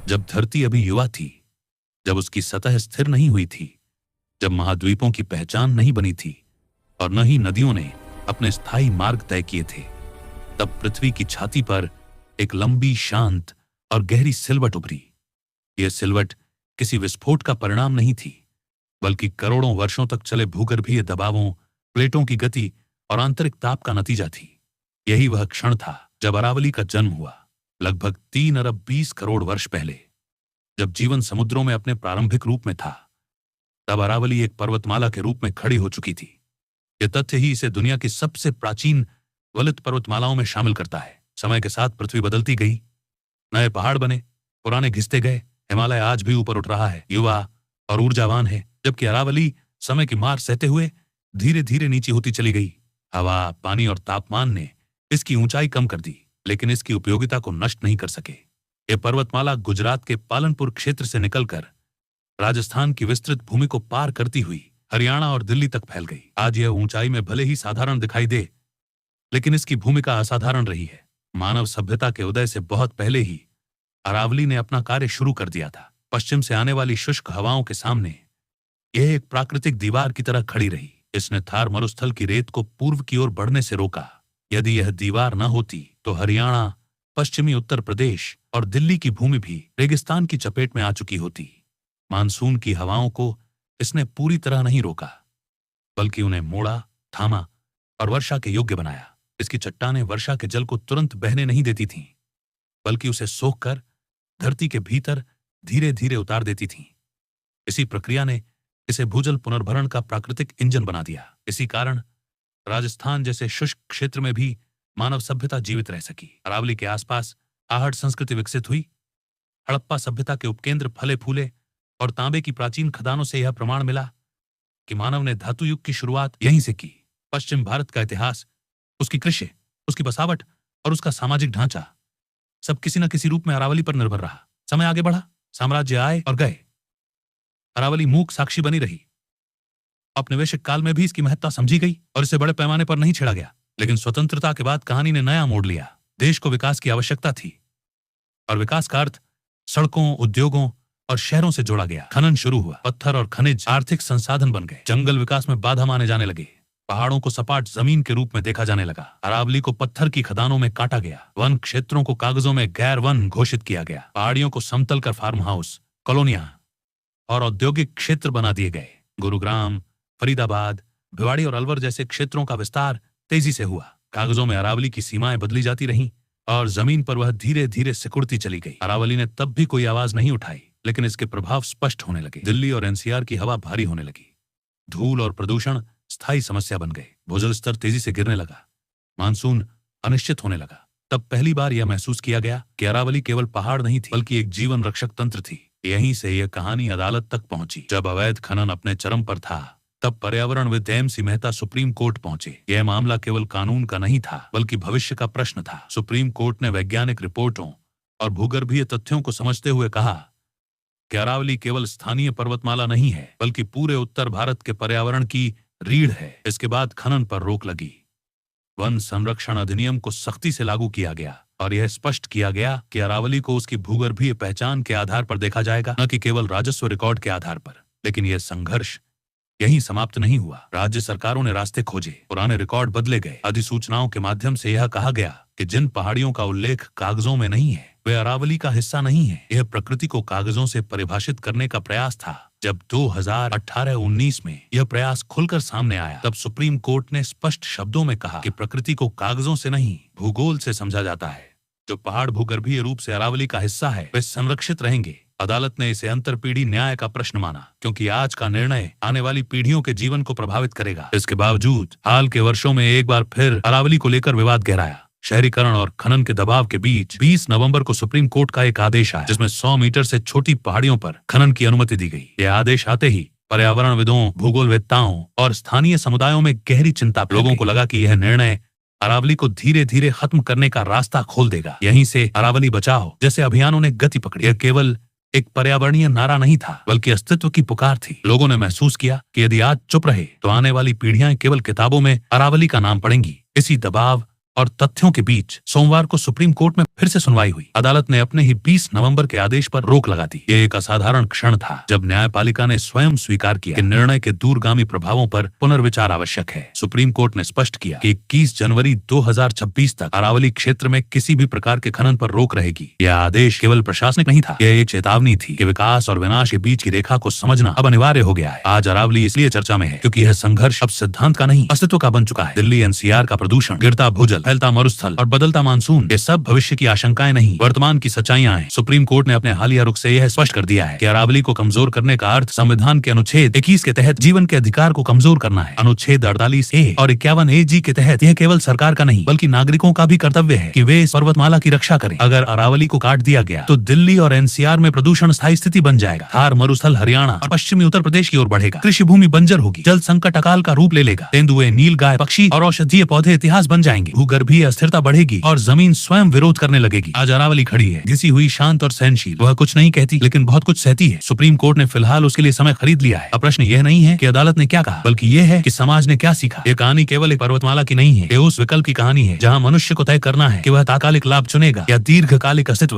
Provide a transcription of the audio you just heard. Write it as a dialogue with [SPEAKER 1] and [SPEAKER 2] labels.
[SPEAKER 1] जब धरती अभी युवा थी, जब उसकी सतह स्थिर नहीं हुई थी, जब महाद्वीपों की पहचान नहीं बनी थी और न ही नदियों ने अपने स्थायी मार्ग तय किए थे, तब पृथ्वी की छाती पर एक लंबी, शांत और गहरी सिलवट उभरी। यह सिलवट किसी विस्फोट का परिणाम नहीं थी, बल्कि करोड़ों वर्षों तक चले भूगर्भीय दबावों, प्लेटों की गति और आंतरिक ताप का नतीजा थी। यही वह क्षण था जब अरावली का जन्म हुआ, लगभग 3 अरब 20 करोड़ वर्ष पहले। जब जीवन समुद्रों में अपने प्रारंभिक रूप में था, तब अरावली एक पर्वतमाला के रूप में खड़ी हो चुकी थी। यह तथ्य ही इसे दुनिया की सबसे प्राचीन वलित पर्वतमालाओं में शामिल करता है। समय के साथ पृथ्वी बदलती गई, नए पहाड़ बने, पुराने घिसते गए। हिमालय आज भी ऊपर उठ रहा है, युवा और ऊर्जावान है, जबकि अरावली समय की मार सहते हुए धीरे धीरे नीचे होती चली गई। हवा, पानी और तापमान ने इसकी ऊंचाई कम कर दी, लेकिन इसकी उपयोगिता को नष्ट नहीं कर सके। यह पर्वतमाला गुजरात के पालनपुर क्षेत्र से निकलकर राजस्थान की विस्तृत भूमि को पार करती हुई हरियाणा और दिल्ली तक फैल गई। आज यह ऊंचाई में भले ही साधारण दिखाई दे, लेकिन इसकी भूमिका असाधारण रही है। मानव सभ्यता के उदय से बहुत पहले ही अरावली ने अपना कार्य शुरू कर दिया था। पश्चिम से आने वाली शुष्क हवाओं के सामने यह एक प्राकृतिक दीवार की तरह खड़ी रही। इसने थार मरुस्थल की रेत को पूर्व की ओर बढ़ने से रोका। यदि यह दीवार न होती तो हरियाणा, पश्चिमी उत्तर प्रदेश और दिल्ली की भूमि भी रेगिस्तान की चपेट में आ चुकी होती। मानसून की हवाओं को इसने पूरी तरह नहीं रोका, बल्कि उन्हें मोड़ा, थामा और वर्षा के योग्य बनाया। इसकी चट्टानें वर्षा के जल को तुरंत बहने नहीं देती थीं, बल्कि उसे सोखकर धरती के भीतर धीरे धीरे उतार देती थीं। इसी प्रक्रिया ने इसे भूजल पुनर्भरण का प्राकृतिक इंजन बना दिया। इसी कारण राजस्थान जैसे शुष्क क्षेत्र में भी मानव सभ्यता जीवित रह सकी। अरावली के आसपास आहट संस्कृति विकसित हुई। हड़प्पा सभ्यता के उपकेंद्र फले फूले और तांबे की प्राचीन खदानों से यह प्रमाण मिला कि मानव ने धातु युग की शुरुआत यहीं से की। पश्चिम भारत का इतिहास, उसकी कृषि, उसकी बसावट और उसका सामाजिक ढांचा सब किसी न किसी रूप में अरावली पर निर्भर रहा। समय आगे बढ़ा, साम्राज्य आए और गए, अरावली मूक साक्षी बनी रही। औपनिवेशिक काल में भी इसकी महत्ता समझी गई और इसे बड़े पैमाने पर नहीं छेड़ा गया। लेकिन स्वतंत्रता के बाद कहानी ने नया मोड़ लिया। देश को विकास की आवश्यकता थी और विकास का अर्थ सड़कों, उद्योगों और शहरों से जोड़ा गया। खनन शुरू हुआ, पत्थर और खनिज आर्थिक संसाधन बन गए। जंगल विकास में बाधा माने जाने लगे। पहाड़ों को सपाट जमीन के रूप में देखा जाने लगा। अरावली को पत्थर की खदानों में काटा गया। वन क्षेत्रों को कागजों में गैर वन घोषित किया गया। पहाड़ियों को समतल कर फार्म हाउस, कॉलोनियां और औद्योगिक क्षेत्र बना दिए गए। गुरुग्राम, फरीदाबाद, भिवाड़ी और अलवर जैसे क्षेत्रों का विस्तार तेजी से हुआ। कागजों में अरावली की सीमाएं बदली जाती रहीं और जमीन पर वह धीरे धीरे सिकुड़ती चली गई। अरावली ने तब भी कोई आवाज नहीं उठाई, लेकिन इसके प्रभाव स्पष्ट होने लगे। दिल्ली और एनसीआर की हवा भारी होने लगी। धूल और प्रदूषण स्थायी समस्या बन गए। भूजल स्तर तेजी से गिरने लगा। मानसून अनिश्चित होने लगा। तब पहली बार यह महसूस किया गया कि अरावली केवल पहाड़ नहीं थी, बल्कि एक जीवन रक्षक तंत्र थी। यहीं से यह कहानी अदालत तक पहुंची। जब अवैध खनन अपने चरम पर था, तब पर्यावरणविद एम.सी. मेहता सुप्रीम कोर्ट पहुंचे। यह मामला केवल कानून का नहीं था, बल्कि भविष्य का प्रश्न था। सुप्रीम कोर्ट ने वैज्ञानिक रिपोर्टों और भूगर्भीय तथ्यों को समझते हुए कहा कि अरावली केवल स्थानीय पर्वतमाला नहीं है, बल्कि पूरे उत्तर भारत के पर्यावरण की रीढ़ है। इसके बाद खनन पर रोक लगी। वन संरक्षण अधिनियम को सख्ती से लागू किया गया और यह स्पष्ट किया गया कि अरावली को उसकी भूगर्भीय पहचान के आधार पर देखा जाएगा, न कि केवल राजस्व रिकॉर्ड के आधार पर। लेकिन यह संघर्ष यहीं समाप्त नहीं हुआ। राज्य सरकारों ने रास्ते खोजे, पुराने रिकॉर्ड बदले गए। अधिसूचनाओं के माध्यम से यह कहा गया कि जिन पहाड़ियों का उल्लेख कागजों में नहीं है, वे अरावली का हिस्सा नहीं है। यह प्रकृति को कागजों से परिभाषित करने का प्रयास था। जब 2018-19 में यह प्रयास खुलकर सामने आया, तब सुप्रीम कोर्ट ने स्पष्ट शब्दों में कहा कि प्रकृति को कागजों से नहीं, भूगोल से समझा जाता है। जो पहाड़ भूगर्भीय रूप से अरावली का हिस्सा है, वे संरक्षित रहेंगे। अदालत ने इसे अंतरपीढ़ी न्याय का प्रश्न माना, क्योंकि आज का निर्णय आने वाली पीढ़ियों के जीवन को प्रभावित करेगा। इसके बावजूद हाल के वर्षों में एक बार फिर अरावली को लेकर विवाद गहराया। शहरीकरण और खनन के दबाव के बीच 20 नवंबर को सुप्रीम कोर्ट का एक आदेश आया, जिसमें 100 मीटर से छोटी पहाड़ियों पर खनन की अनुमति दी गई। यह आदेश आते ही पर्यावरणविदों, भूगोलवेत्ताओं और स्थानीय समुदायों में गहरी चिंता। लोगों को लगा कि यह निर्णय अरावली को धीरे धीरे खत्म करने का रास्ता खोल देगा। यहीं से अरावली बचाओ जैसे अभियानों ने गति पकड़ी। यह केवल एक पर्यावरणीय नारा नहीं था, बल्कि अस्तित्व की पुकार थी। लोगों ने महसूस किया कि यदि आज चुप रहे तो आने वाली पीढ़ियां केवल किताबों में अरावली का नाम पढ़ेंगी। इसी दबाव और तथ्यों के बीच सोमवार को सुप्रीम कोर्ट में फिर से सुनवाई हुई। अदालत ने अपने ही 20 नवंबर के आदेश पर रोक लगा दी। ये एक असाधारण क्षण था जब न्यायपालिका ने स्वयं स्वीकार किया कि निर्णय के दूरगामी प्रभावों पर पुनर्विचार आवश्यक है। सुप्रीम कोर्ट ने स्पष्ट किया कि 21 जनवरी 2026 तक अरावली क्षेत्र में किसी भी प्रकार के खनन पर रोक रहेगी। यह आदेश केवल प्रशासनिक नहीं था, यह एक चेतावनी थी कि विकास और विनाश के बीच की रेखा को समझना अब अनिवार्य हो गया है। आज अरावली इसलिए चर्चा में है क्योंकि यह संघर्ष अब सिद्धांत का नहीं, अस्तित्व का बन चुका है। दिल्ली एनसीआर का प्रदूषण, गिरता भूजल, फैलता मरुस्थल और बदलता मानसून, ये सब भविष्य की आशंकाएं नहीं, वर्तमान की सच्चाइयां हैं। सुप्रीम कोर्ट ने अपने हालिया रुख से यह स्पष्ट कर दिया है कि अरावली को कमजोर करने का अर्थ संविधान के अनुच्छेद 21 के तहत जीवन के अधिकार को कमजोर करना है। अनुच्छेद 48A और 51AG के तहत यह केवल सरकार का नहीं बल्कि नागरिकों का भी कर्तव्य है कि वे इस पर्वतमाला की रक्षा करें। अगर अरावली को काट दिया गया तो दिल्ली और एनसीआर में प्रदूषण स्थायी स्थिति बन जाएगा। थार मरुस्थल हरियाणा और पश्चिमी उत्तर प्रदेश की ओर बढ़ेगा। कृषि भूमि बंजर होगी, जल संकट अकाल का रूप ले लेगा। तेंदुए, नीलगाय, पक्षी और औषधीय पौधे इतिहास बन जाएंगे। भूगर्भीय अस्थिरता बढ़ेगी और जमीन स्वयं विरोध करने लगेगी। आज अरावली खड़ी है, घिसी हुई, शांत और सहनशील। वह कुछ नहीं कहती लेकिन बहुत कुछ सहती है। सुप्रीम कोर्ट ने फिलहाल उसके लिए समय खरीद लिया है। अब प्रश्न यह नहीं है कि अदालत ने क्या कहा, बल्कि यह है कि समाज ने क्या सीखा। यह कहानी केवल एक पर्वतमाला की नहीं है, यह उस विकल्प की कहानी है जहाँ मनुष्य को तय करना है कि वह तात्कालिक लाभ चुनेगा या दीर्घकालिक अस्तित्व।